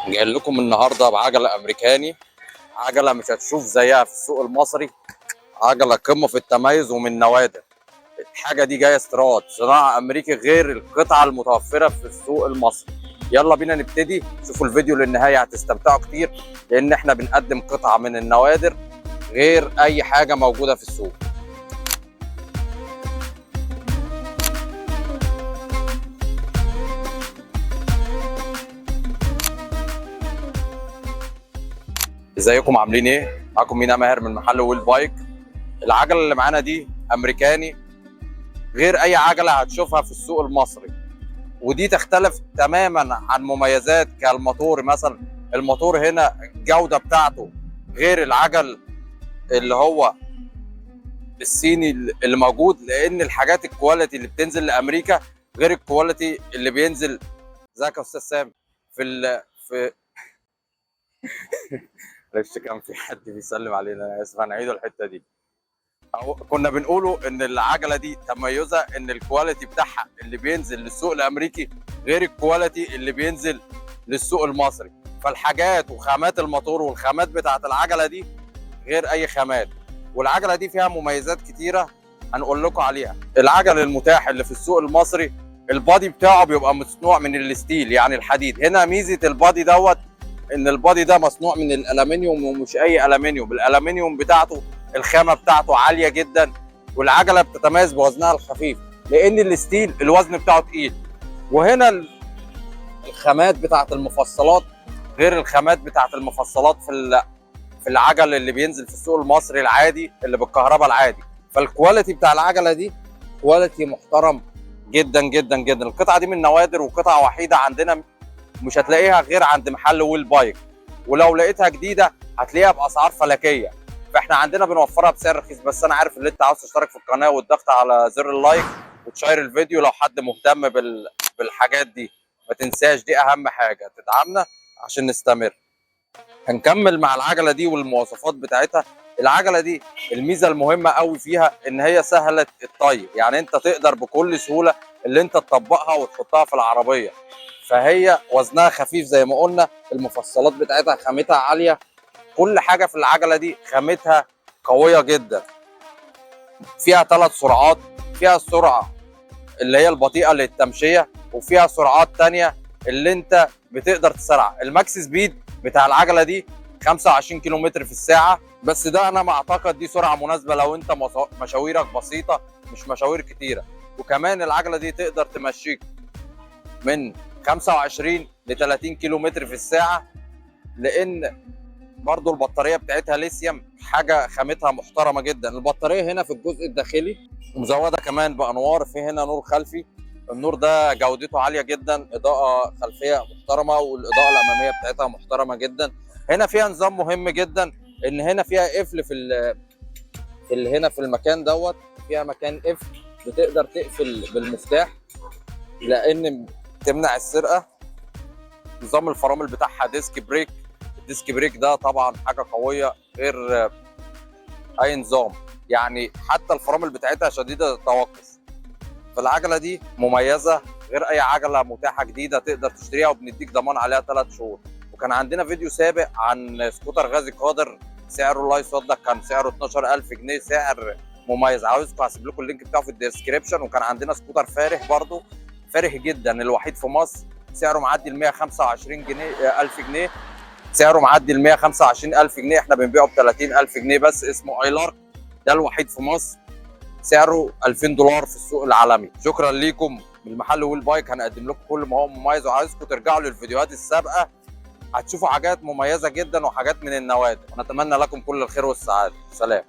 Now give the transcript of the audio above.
جاي لكم النهارده بعجله امريكاني، عجله مش هتشوف زيها في السوق المصري، عجله قمه في التميز ومن نوادر. الحاجه دي جايه استيراد صناعه امريكي غير القطعه المتوفره في السوق المصري. يلا بينا نبتدي. شوفوا الفيديو للنهايه هتستمتعوا كتير، لان احنا بنقدم قطعه من النوادر غير اي حاجه موجوده في السوق. ازيكم عاملين ايه؟ معاكم مينا ماهر من محل ويل بايك. العجله اللي معانا دي امريكاني غير اي عجله هتشوفها في السوق المصري، ودي تختلف تماما عن مميزات كالموتور. مثلا الموتور هنا الجوده بتاعته غير العجل اللي هو الصيني اللي موجود، لان الحاجات الكواليتي اللي بتنزل لامريكا غير الكواليتي اللي بينزل. ازيك يا استاذ سامي؟ في معلش كان في حد بيسلم علينا، انا اسف هنعيدوا الحته دي. كنا بنقوله ان العجله دي تميزها ان الكواليتي بتاعها اللي بينزل للسوق الامريكي غير الكواليتي اللي بينزل للسوق المصري، فالحاجات وخامات الموتور والخامات بتاعت العجله دي غير اي خامات. والعجله دي فيها مميزات كتيره هنقول لكم عليها. العجل المتاح اللي في السوق المصري البادي بتاعه بيبقى مصنوع من الستيل، يعني الحديد. هنا ميزه البادي دوت ان البادي ده مصنوع من الالومنيوم، ومش اي الومنيوم، الالومنيوم بتاعته الخامه بتاعته عاليه جدا، والعجله بتتميز بوزنها الخفيف لان الستيل الوزن بتاعه تقيل. وهنا الخامات بتاعت المفصلات غير الخامات بتاعت المفصلات في العجل اللي بينزل في السوق المصري العادي اللي بالكهرباء العادي. فالكواليتي بتاع العجله دي كواليتي محترم جدا جدا جدا. القطعه دي من نوادر وقطعه وحيده عندنا، مش هتلاقيها غير عند محل ويل بايك، ولو لقيتها جديده هتلاقيها باسعار فلكيه. فاحنا عندنا بنوفرها بسعر رخيص. بس انا عارف ان انت عاوز تشترك في القناه والضغط على زر اللايك وتشير الفيديو لو حد مهتم بالحاجات دي. ما تنساش دي اهم حاجه، تدعمنا عشان نستمر. هنكمل مع العجله دي والمواصفات بتاعتها. العجله دي الميزه المهمه قوي فيها ان هي سهله الطي، يعني انت تقدر بكل سهوله اللي انت تطبقها وتحطها في العربيه. فهي وزنها خفيف زي ما قلنا، المفصلات بتاعتها خامتها عاليه، كل حاجه في العجله دي خامتها قويه جدا. فيها 3 سرعات، فيها السرعه اللي هي البطيئه للتمشيه، وفيها سرعات تانية اللي انت بتقدر تسرع. الماكس سبيد بتاع العجله دي 25 كيلومتر في الساعه، بس ده انا ما اعتقد دي سرعه مناسبه لو انت مشاويرك بسيطه مش مشاوير كتيره. وكمان العجله دي تقدر تمشيك من 25 ل 30 كيلومتر في الساعه، لان برضو البطاريه بتاعتها ليثيوم، حاجه خامتها محترمه جدا. البطاريه هنا في الجزء الداخلي مزوده كمان بانوار، في هنا نور خلفي، النور ده جودته عاليه جدا، اضاءه خلفيه محترمه، والاضاءه الاماميه بتاعتها محترمه جدا. هنا فيها نظام مهم جدا، ان هنا فيها قفل هنا في المكان دوت، فيها مكان قفل بتقدر تقفل بالمفتاح لان تمنع السرقه. نظام الفرامل بتاعها ديسك بريك، الديسك بريك ده طبعا حاجه قويه غير اي نظام، يعني حتى الفرامل بتاعتها شديده التوقف. فالعجله دي مميزه غير اي عجله متاحه جديده تقدر تشتريها، وبنديك ضمان عليها 3 شهور. وكان عندنا فيديو سابق عن سكوتر غازي قادر سعره لا يصدق، كان سعره 12000 جنيه، سعر مميز. عاوزكم هسيب لكم اللينك بتاعه في الديسكريبشن. وكان عندنا سكوتر فارح برضه، فارح جدا، الوحيد في مصر، سعره معدي ال 125 جنيه ألف جنيه، سعره معدي ال 125,000 جنيه، احنا بنبيعه ب 30,000 جنيه بس، اسمه ايلارك، ده الوحيد في مصر، سعره 2000 دولار في السوق العالمي. شكرا ليكم من محل ويل بايك، هنقدم لكم كل ما هو مميز، وعايزكم ترجعوا للفيديوهات السابقه هتشوفوا حاجات مميزه جدا وحاجات من النوادر. ونتمنى لكم كل الخير والسعاده. سلام.